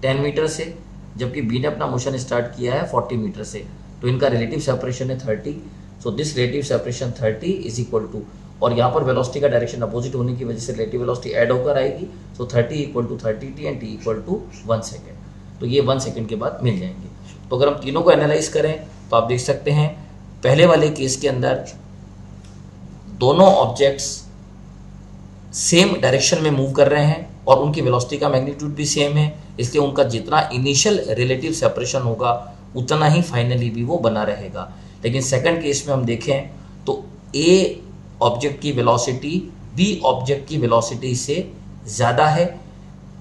10 मीटर से, जबकि बी ने अपना मोशन स्टार्ट किया है 40 मीटर से, तो इनका रिलेटिव सेपरेशन है 30। So this relative separation 30 is equal to, और यहाँ पर वेलोसिटी का डायरेक्शन अपोजिट होने की वजह से रिलेटिव वेलोसिटी ऐड होकर आएगी। So 30 equal to 30t and t equal to 1 second, तो ये 1 सेकेंड के बाद मिल जाएंगे। तो अगर हम तीनों को एनालाइज करें तो आप देख सकते हैं पहले वाले केस के अंदर दोनों ऑब्जेक्ट्स सेम डायरेक्शन में मूव कर रहे हैं और उनकी वेलोसिटी का मैग्नीट्यूड भी सेम है, इसलिए उनका जितना इनिशियल रिलेटिव सेपरेशन होगा उतना ही फाइनली भी वो बना रहेगा। लेकिन सेकंड केस में हम देखें तो ए ऑब्जेक्ट की वेलोसिटी बी ऑब्जेक्ट की वेलोसिटी से ज़्यादा है।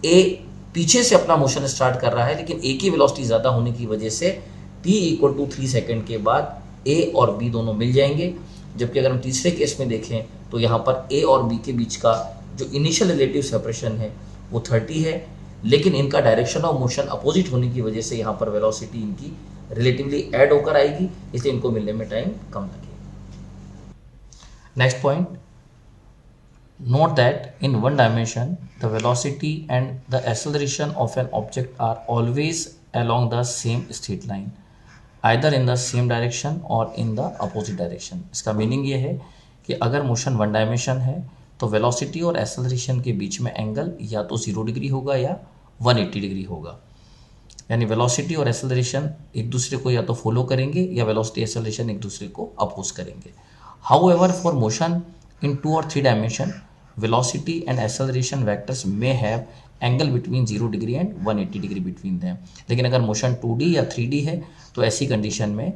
ए पीछे से अपना मोशन स्टार्ट कर रहा है, लेकिन ए की वेलोसिटी ज़्यादा होने की वजह से t इक्वल टू 3 सेकेंड के बाद ए और बी दोनों मिल जाएंगे। जबकि अगर हम तीसरे केस में देखें तो यहाँ पर ए और बी के बीच का जो इनिशियल रिलेटिव सेपरेशन है वो 30 है, लेकिन इनका डायरेक्शन ऑफ मोशन अपोजिट होने की वजह से यहाँ पर वेलोसिटी इनकी रिलेटिवली ऐड होकर आएगी, इसलिए इनको मिलने में टाइम कम लगेगा। Next point, note that in one dimension the velocity and the acceleration of an object are always along the same straight line either in the same direction or in the opposite direction। इसका मीनिंग ये है कि अगर मोशन वन डायमेंशन है तो वेलोसिटी और एक्सेलरेशन के बीच में एंगल या तो 0 डिग्री होगा या 180 डिग्री होगा, यानी वेलोसिटी और एक्सेलरेशन एक दूसरे को या तो फॉलो करेंगे या वेलोसिटी एक्सेलरेशन एक दूसरे को अपोज करेंगे। हाउएवर फॉर मोशन इन 2 और 3 dimension velocity and acceleration vectors may have angle between 0 degree and 180 degree between them. लेकिन अगर मोशन 2D या 3D है तो ऐसी कंडीशन में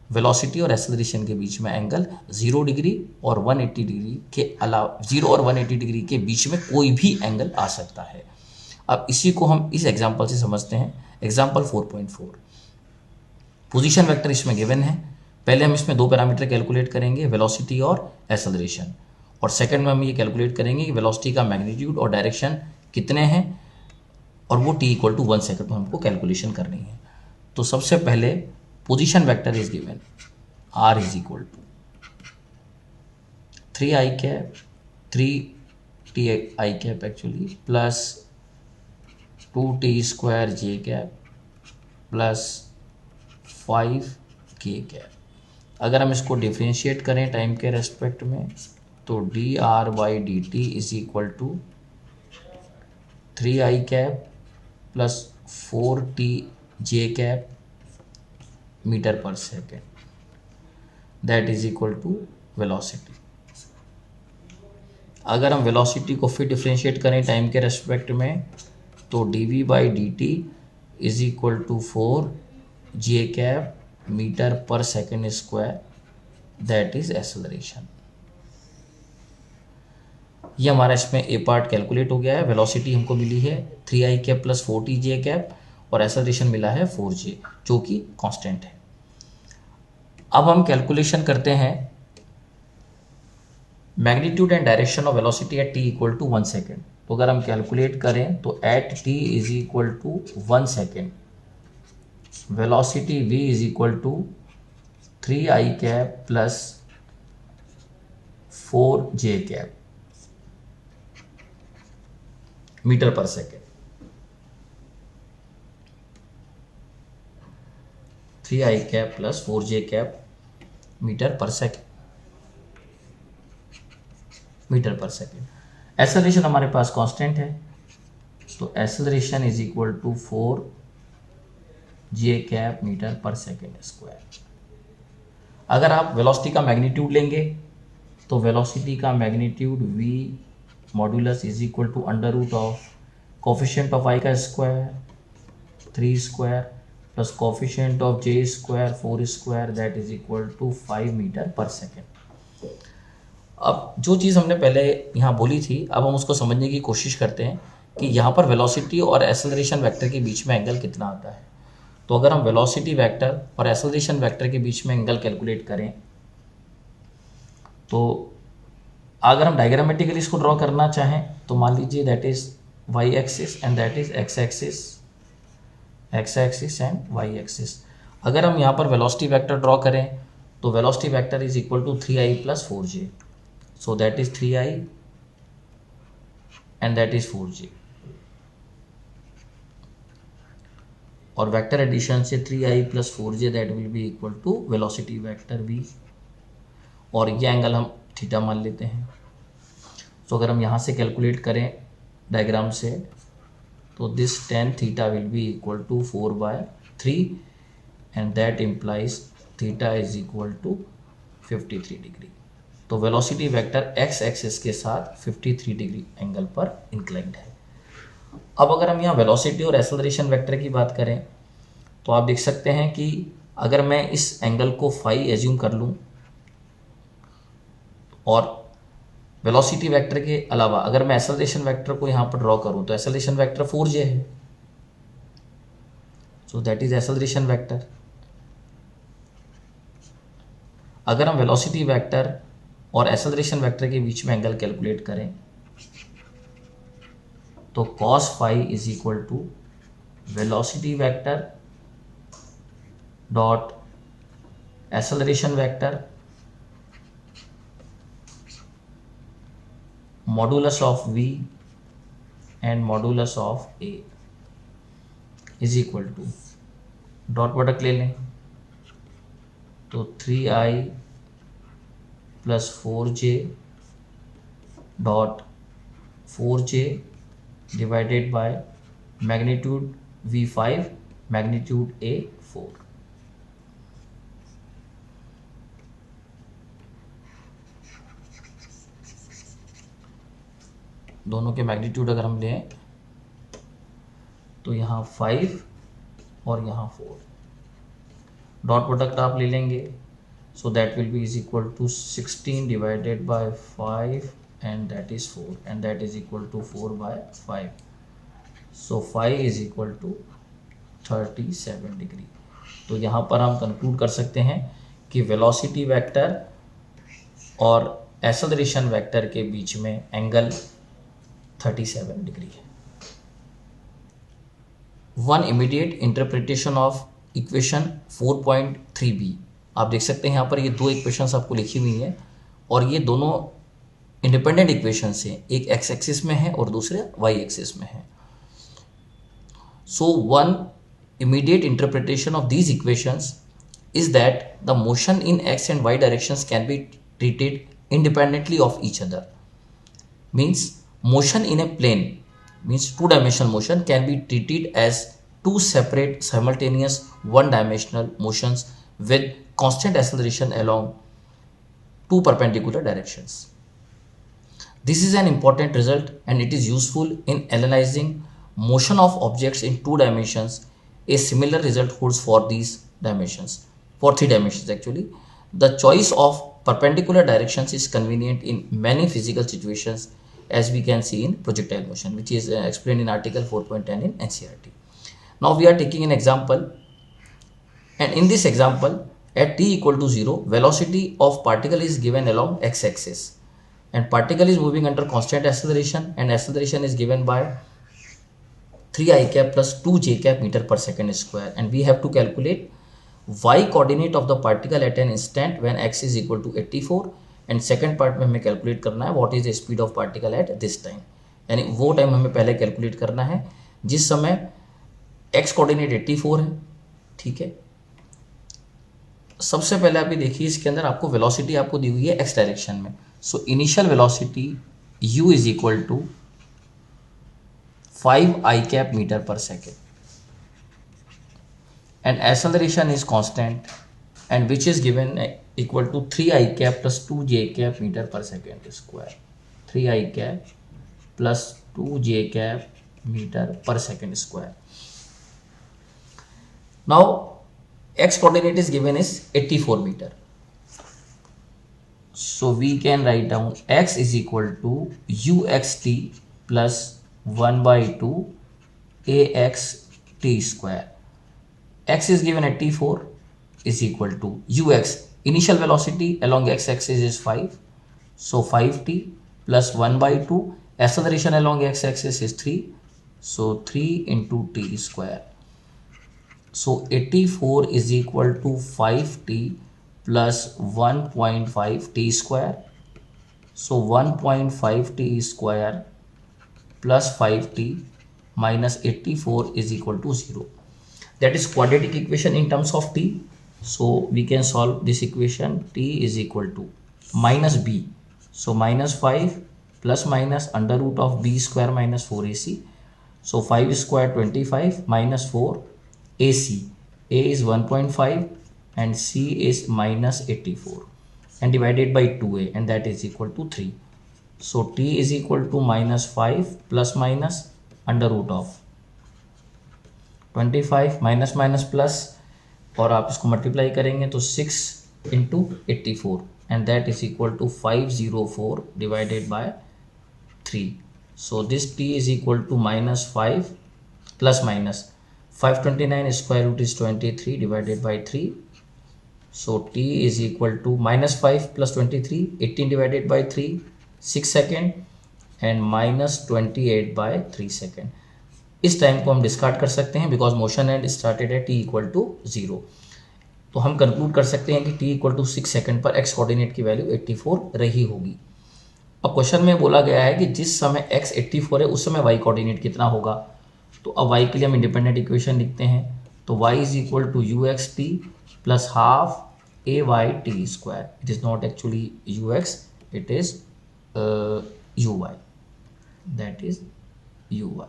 वेलोसिटी और एक्सेलरेशन के बीच में एंगल 0 डिग्री और 180 डिग्री के अलावा 0 और 180 डिग्री के बीच में कोई भी एंगल आ सकता है। अब इसी को हम इस एग्जांपल से समझते हैं। एग्जांपल 4.4, पोजीशन वेक्टर इसमें गिवन है। पहले हम इसमें दो पैरामीटर कैलकुलेट करेंगे, वेलोसिटी और एक्सेलरेशन, और सेकंड में हम ये कैलकुलेट करेंगे कि वेलोसिटी का मैग्नीट्यूड और डायरेक्शन कितने हैं, और वो t इक्वल टू 1 सेकंड में हमको कैलकुलेशन करनी है। तो सबसे पहले position vector is given, r is equal to 3i cap 3ti cap actually plus 2t square j cap plus 5k cap. अगर हम इसको डिफ्रेंशिएट करें टाइम के रेस्पेक्ट में तो dr by D T is equal to 3i cap plus 4tj cap metre पर second, that is equal to velocity. अगर हम वेलोसिटी को फिर डिफ्रेंशिएट करें टाइम के रेस्पेक्ट में तो dv by D T is equal to 4j cap metre पर second square, that is acceleration. ये हमारा इसमें ए पार्ट कैलकुलेट हो गया है। वेलोसिटी हमको मिली है 3i cap plus 4tj cap और एक्सेलरेशन मिला है 4j जो कि कांस्टेंट है। अब हम कैलकुलेशन करते हैं magnitude and direction of velocity at t equal to 1 second. तो अगर हम कैलकुलेट करें तो at t is equal to 1 second velocity v is equal to 3i cap plus 4j cap metre पर second. 3i cap plus 4j cap metre पर सेकेंड एक्सेलरेशन हमारे पास कांस्टेंट है, तो acceleration is equal to 4j cap metre पर सेकेंड स्क्वायर। अगर आप वेलोसिटी का मैग्नीट्यूड लेंगे तो वेलोसिटी का magnitude v modulus is equal to under root of coefficient of i का square 3 square plus coefficient of j square 4 square, that is equal to 5 meter पर सेकेंड। अब जो चीज़ हमने पहले यहाँ बोली थी, अब हम उसको समझने की कोशिश करते हैं कि यहाँ पर वेलोसिटी और एक्सेलरेशन वेक्टर के बीच में एंगल कितना आता है। तो अगर हम वेलोसिटी वेक्टर और एक्सेलरेशन वेक्टर के बीच में एंगल कैलकुलेट करें तो अगर हम डायग्रामेटिकली इसको ड्रॉ करना चाहें तो मान लीजिए that is Y axis and that is X axis and Y axis. अगर हम यहाँ पर वेलोसिटी वेक्टर ड्रॉ करें तो velocity vector is equal to 3i plus 4j, so that is 3i and that is 4j, और वेक्टर एडिशन से 3i plus 4j that will be equal to velocity vector v, और ये एंगल हम थीटा मान लेते हैं। तो अगर हम यहाँ से कैलकुलेट करें डायग्राम से तो this tan theta will be equal to 4/3 and that implies theta is equal to 53 degree. तो वेलोसिटी वेक्टर एक्स एक्सिस के साथ 53 डिग्री एंगल पर इंक्लाइंड है। अब अगर हम यहाँ वेलोसिटी और एक्सेलरेशन वेक्टर की बात करें तो आप देख सकते हैं कि अगर मैं इस एंगल को फाई एज्यूम कर लूँ और वेलोसिटी वेक्टर के अलावा अगर मैं एक्सेलरेशन वेक्टर को यहाँ पर ड्रॉ करूँ तो एक्सेलरेशन वेक्टर 4j है, so that is acceleration vector. अगर हम वेलोसिटी वेक्टर और एक्सेलरेशन वेक्टर के बीच में एंगल कैलकुलेट करें तो cos phi is equal to velocity vector dot acceleration vector modulus of v and modulus of a is equal to dot product ले लें तो 3i plus 4j dot 4j divided by magnitude v5 magnitude a 4। दोनों के मैग्नीट्यूड अगर हम लें तो यहाँ 5 और यहाँ 4, डॉट प्रोडक्ट आप ले लेंगे, so that will be is equal to 16 divided by 5 and that is 4 and that is equal to 4 by 5, so 5 is equal to 37 degree. तो यहाँ पर हम कंक्लूड कर सकते हैं कि वेलोसिटी वेक्टर और एक्सेलरेशन वेक्टर के बीच में एंगल 37 डिग्री है। One immediate interpretation of equation 4.3b, आप देख सकते हैं यहाँ पर ये दो इक्वेशंस आपको लिखी हुई हैं और ये दोनों इंडिपेंडेंट इक्वेशंस हैं, एक एक्स एक्सिस में है और दूसरे वाई एक्सिस में है। So one immediate interpretation of these equations is that the motion in x and y directions can be treated independently of each other. Means motion in a plane, means two-dimensional motion, can be treated as two separate simultaneous one-dimensional motions with constant acceleration along two perpendicular directions. This is an important result and it is useful in analyzing motion of objects in two dimensions. A similar result holds for these dimensions, for three dimensions actually. The choice of perpendicular directions is convenient in many physical situations, as we can see in projectile motion, which is explained in article 4.10 in NCERT. Now we are taking an example, and in this example at t equal to 0, velocity of particle is given along x-axis and particle is moving under constant acceleration and acceleration is given by 3 i cap plus 2 j cap meter per second square, and we have to calculate y coordinate of the particle at an instant when x is equal to 84 and second part में हमें calculate करना है what is the speed of particle at this time, यानी वो टाइम हमें पहले calculate करना है जिस समय x coordinate 84 है। ठीक है, सबसे पहले आप ये देखिए इसके अंदर आपको वेलोसिटी आपको दी हुई है x डायरेक्शन में, so initial velocity u is equal to 5 i cap meter per second and acceleration is constant and which is given equal to 3 i cap plus 2 j cap meter per second square, 3 i cap plus 2 j cap meter per second square. Now x coordinate is given is 84 meter, so we can write down x is equal to uxt plus 1 by 2 ax t square. X is given at t4 is equal to ux, initial velocity along x axis is 5, so 5t plus 1 by 2, acceleration along x axis is 3, so 3 into t square. So 84 is equal to 5t plus 1.5 t square, so 1.5 t square plus 5t minus 84 is equal to 0. That is quadratic equation in terms of t. So we can solve this equation. T is equal to minus b. So minus 5 plus minus under root of b square minus 4ac. So 5 square 25 minus 4 ac. A is 1.5 and c is minus 84 and divided by 2a, and that is equal to 3. So t is equal to minus 5 plus minus under root of 25 minus minus plus, और आप इसको मल्टीप्लाई करेंगे तो 6 into 84 and that is equal to 504 divided by 3. So this t is equal to minus 5 plus minus 529 square root is 23 divided by 3. So t is equal to minus 5 plus 23, 18 divided by 3, 6 second and minus 28 by 3 second. इस टाइम को हम डिस्कार्ड कर सकते हैं बिकॉज मोशन एंड स्टार्टेड है t इक्वल टू 0। तो हम कंक्लूड कर सकते हैं कि t इक्वल टू 6 सेकेंड पर x कोऑर्डिनेट की वैल्यू 84 रही होगी। अब क्वेश्चन में बोला गया है कि जिस समय x 84 है उस समय y कोऑर्डिनेट कितना होगा। तो अब y के लिए हम इंडिपेंडेंट इक्वेशन लिखते हैं, तो y is equal to ux t plus half ay t square. It is not actually ux, it is uy, that is uy.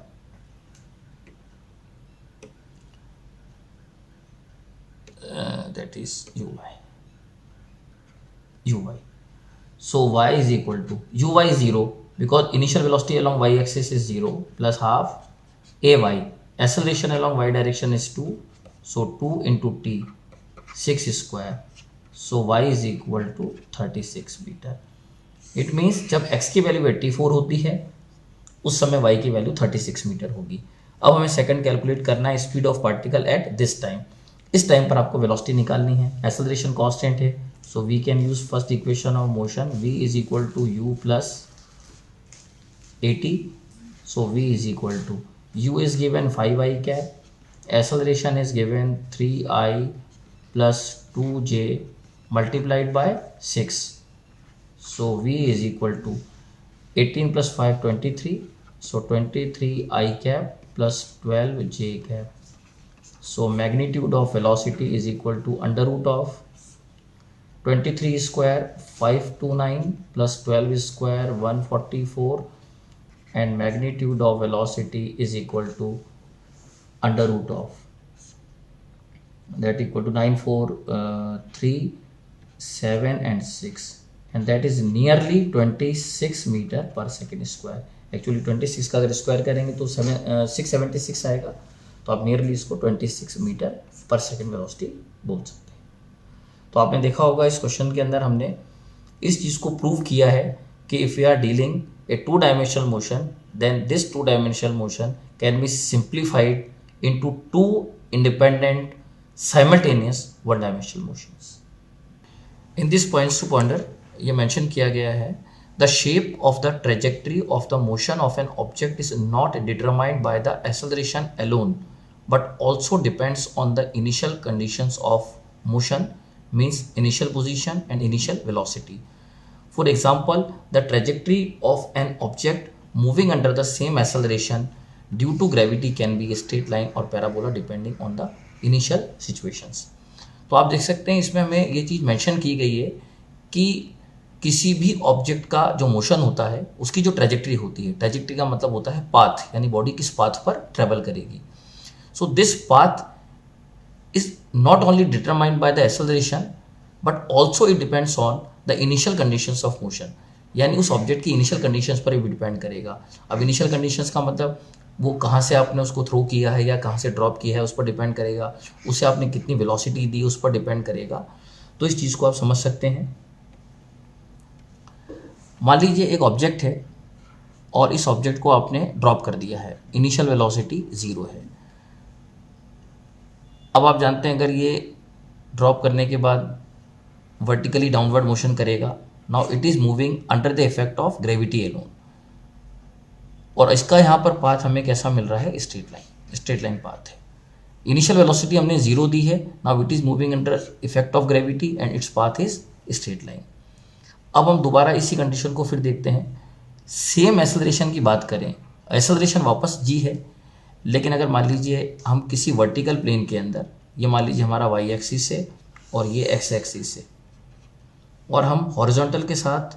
That is uy. So y is equal to uy 0 because initial velocity along y axis is 0 plus half ay. Acceleration along y direction is 2, so 2 into t 6 square, so y is equal to 36 meter. It means जब x की वैल्यू 84 होती है उस समय y की वैल्यू 36 मीटर होगी। अब हमें सेकंड कैलकुलेट करना है, speed of particle at this time. इस टाइम पर आपको वेलोसिटी निकालनी है, एक्सेलरेशन कांस्टेंट है, so we can use first equation of motion, v is equal to u plus 80, so v is equal to u is given 5i cap, acceleration is given 3i plus 2j multiplied by 6, so v is equal to 18 plus 5 23, so 23i cap plus 12j cap, so magnitude of velocity is equal to under root of 23 square 529 plus 12 square 144, and magnitude of velocity is equal to under root of that equal to 9 4 3 7 and 6, and that is nearly 26 meter per second square। Actually 26 का अगर स्क्वायर करेंगे तो 676 आएगा, तो आप नियरली इसको 26 मीटर पर सेकेंड वेलोसिटी बोल सकते हैं। तो आपने देखा होगा इस क्वेश्चन के अंदर हमने इस चीज़ को प्रूव किया है कि if you are dealing a two-dimensional motion, then this two-dimensional motion can be simplified into two independent simultaneous one-dimensional motions। In this points to ponder ये mention किया गया है, the shape of the trajectory of the motion of an object is not determined by the acceleration alone, but also depends on the initial conditions of motion, means initial position and initial velocity। For example, the trajectory of an object moving under the same acceleration due to gravity can be a straight line or parabola depending on the initial situations। तो आप देख सकते हैं इसमें हमें ये चीज़ मेंशन की गई है कि किसी भी ऑब्जेक्ट का जो मोशन होता है उसकी जो ट्रेजेक्ट्री होती है, ट्रेजेक्ट्री का मतलब होता है पाथ, यानी बॉडी किस पाथ पर ट्रेवल करेगी। So this path is not only determined by the acceleration but also it depends on the initial conditions of motion, यानी उस ऑब्जेक्ट की इनिशियल कंडीशंस पर भी डिपेंड करेगा। अब इनिशियल कंडीशंस का मतलब वो कहाँ से आपने उसको थ्रो किया है या कहाँ से ड्रॉप किया है उस पर डिपेंड करेगा, उसे आपने कितनी वेलोसिटी दी उस पर डिपेंड करेगा। तो इस चीज़ को आप समझ सकते हैं। मान लीजिए एक ऑब्जेक्ट है और इस ऑब्जेक्ट को आपने ड्रॉप कर दिया है, इनिशियल वेलोसिटी 0 है। अब आप जानते हैं अगर ये ड्रॉप करने के बाद वर्टिकली डाउनवर्ड मोशन करेगा, now it is moving under the effect of gravity alone, और इसका यहाँ पर पाथ हमें कैसा मिल रहा है, स्ट्रेट लाइन पाथ है। इनिशियल वेलोसिटी हमने 0 दी है, now it is moving under effect of gravity and its path is straight line. अब हम दोबारा इसी कंडीशन को फिर देखते हैं, सेम एक्सेलरेशन की बात करें, एक्सेलरेशन वापस g है, लेकिन अगर मान लीजिए हम किसी वर्टिकल प्लेन के अंदर, ये मान लीजिए हमारा y एक्सिस है और ये x एक्सिस है, और हम हॉरिजॉन्टल के साथ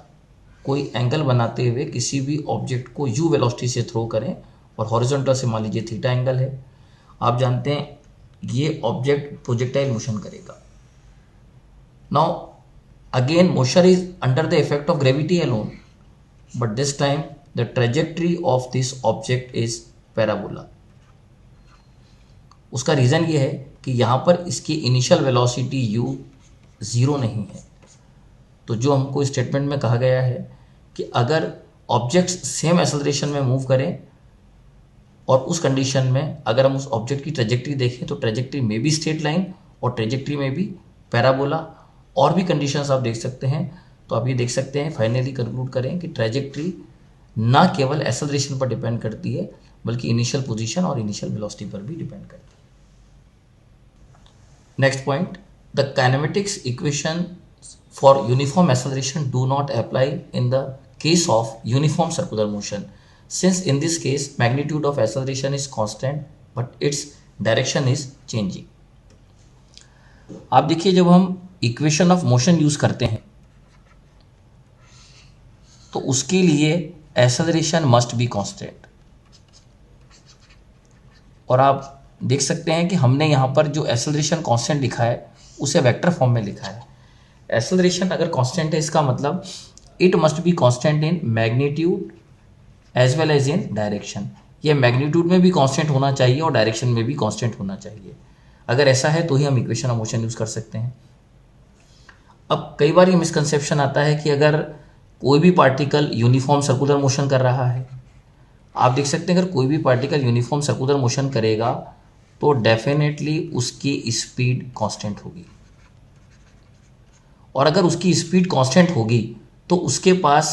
कोई एंगल बनाते हुए किसी भी ऑब्जेक्ट को u वेलोसिटी से थ्रो करें और हॉरिजॉन्टल से मान लीजिए थीटा एंगल है, आप जानते हैं ये ऑब्जेक्ट प्रोजेक्टाइल मोशन करेगा। Now again motion is under the effect of gravity alone, but this time the trajectory of this object is parabola. उसका रीज़न ये है कि यहाँ पर इसकी इनिशियल वेलोसिटी u 0 नहीं है। तो जो हमको स्टेटमेंट में कहा गया है कि अगर ऑब्जेक्ट्स सेम एक्सेलरेशन में मूव करें और उस कंडीशन में अगर हम उस ऑब्जेक्ट की ट्रेजेक्ट्री देखें तो ट्रेजेक्ट्री में भी स्ट्रेट लाइन और ट्रेजेक्ट्री में भी पैराबोला, और भी कंडीशंस आप देख सकते हैं। तो आप ये देख सकते हैं, फाइनली कंक्लूड करें कि ट्रेजेक्ट्री ना केवल एक्सेलरेशन पर डिपेंड करती है बल्कि इनिशियल पोजीशन और इनिशियल वेलोसिटी पर भी डिपेंड करती है। Next point, the kinematics equation for uniform acceleration do not apply in the case of uniform circular motion, since in this case magnitude of acceleration is constant but its direction is changing। आप देखिए जब हम इक्वेशन ऑफ मोशन यूज करते हैं तो उसके लिए एक्सेलरेशन मस्ट बी कांस्टेंट, और आप देख सकते हैं कि हमने यहाँ पर जो एक्सेलरेशन कांस्टेंट लिखा है उसे वेक्टर फॉर्म में लिखा है। एक्सेलरेशन अगर कांस्टेंट है इसका मतलब it must be constant in magnitude as well as in direction. ये मैग्नीट्यूड में भी कांस्टेंट होना चाहिए और डायरेक्शन में भी कांस्टेंट होना चाहिए। अगर ऐसा है तो ही हम इक्वेशन ऑफ मोशन यूज कर सकते हैं। अब कई बार ये मिसकंसेप्शन आता है कि अगर कोई भी पार्टिकल यूनिफॉर्म सर्कुलर मोशन कर रहा है, आप देख सकते हैं अगर कोई भी पार्टिकल यूनिफॉर्म सर्कुलर मोशन करेगा तो डेफिनेटली उसकी स्पीड कांस्टेंट होगी, और अगर उसकी स्पीड कांस्टेंट होगी तो उसके पास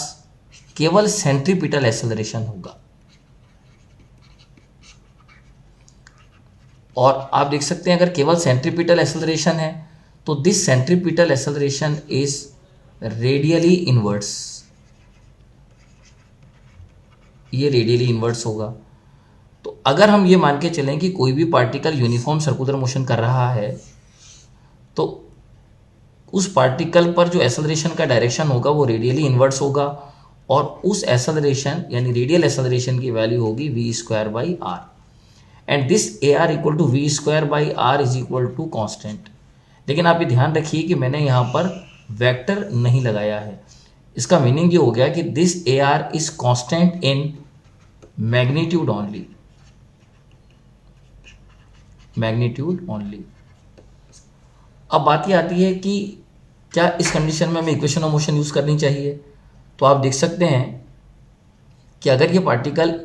केवल सेंट्रीपिटल एक्सेलरेशन होगा। और आप देख सकते हैं अगर केवल सेंट्रीपिटल एक्सेलरेशन है तो this centripetal acceleration is radially inverse, ये रेडियली इनवर्स होगा। तो अगर हम ये मान के चलें कि कोई भी पार्टिकल यूनिफॉर्म सर्कुलर मोशन कर रहा है तो उस पार्टिकल पर जो एक्सेलरेशन का डायरेक्शन होगा वो रेडियली इनवर्स होगा, और उस एक्सेलरेशन यानी रेडियल एक्सेलरेशन की वैल्यू होगी v square by r, and this a r equal to v square by r is equal to constant. लेकिन आप ये ध्यान रखिए कि मैंने यहाँ पर वेक्टर नहीं लगाया है। इसका मीनिंग ये हो गया कि this a are is constant in magnitude only, magnitude only. अब बात ये आती है कि क्या इस कंडीशन में हमें इक्वेशन ऑफ मोशन यूज करनी चाहिए। तो आप देख सकते हैं कि अगर ये पार्टिकल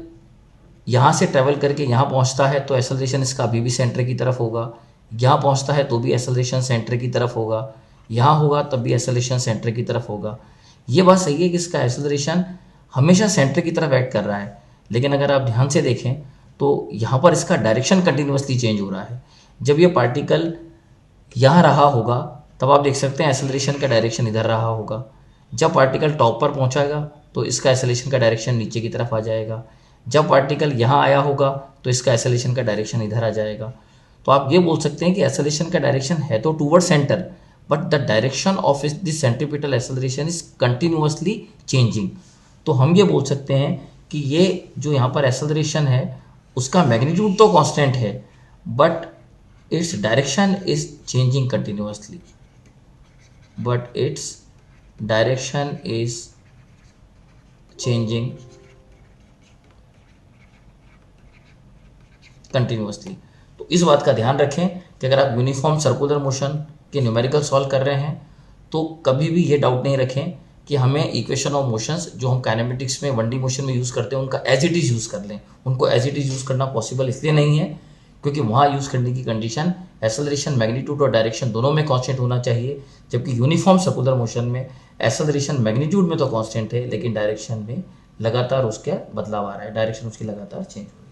यहाँ से ट्रेवल करके यहाँ पहुँचता है तो एक्सेलरेशन इसका अभी भी सेंटर की तरफ होगा, यहाँ पहुँचता है तो भी एक्सेलरेशन सेंटर की तरफ होगा, यहाँ होगा तब भी एक्सेलरेशन सेंटर की तरफ होगा। ये बात सही है कि इसका एक्सेलरेशन हमेशा सेंटर की तरफ एक्ट कर रहा है, लेकिन अगर आप ध्यान से देखें तो यहाँ पर इसका डायरेक्शन कंटिन्यूसली चेंज हो रहा है। जब ये पार्टिकल यहाँ रहा होगा तब आप देख सकते हैं एक्सेलरेशन का डायरेक्शन इधर रहा होगा, जब पार्टिकल टॉप पर पहुँचाएगा तो इसका एक्सेलरेशन का डायरेक्शन नीचे की तरफ आ जाएगा, जब पार्टिकल यहाँ आया होगा तो इसका एक्सेलरेशन का डायरेक्शन इधर आ जाएगा। तो आप ये बोल सकते हैं कि एक्सेलरेशन का डायरेक्शन है तो toward centre, but the direction of this centripetal acceleration is continuously changing. तो हम ये बोल सकते हैं कि ये जो यहाँ पर एक्सेलरेशन है उसका मैग्नीट्यूड तो कांस्टेंट है, but its direction is changing continuously, but its direction is changing continuously. तो इस बात का ध्यान रखें कि अगर आप यूनिफॉर्म सर्कुलर मोशन के न्यूमेरिकल सॉल्व कर रहे हैं तो कभी भी ये डाउट नहीं रखें कि हमें इक्वेशन ऑफ मोशंस जो हम काइनेमेटिक्स में 1D मोशन में यूज़ करते हैं उनका एज इट इज़ यूज़ कर लें। उनको एज इट इज़ यूज़ करना पॉसिबल इसलिए नहीं है क्योंकि वहाँ यूज़ करने की कंडीशन एक्सेलरेशन मैग्नीट्यूड और डायरेक्शन दोनों में कांस्टेंट होना चाहिए, जबकि यूनिफॉर्म सर्कुलर मोशन में एक्सेलरेशन मैग्नीट्यूड में तो कांस्टेंट है लेकिन डायरेक्शन में लगातार उसका बदलाव आ रहा है, डायरेक्शन उसकी लगातार चेंज हो रही है।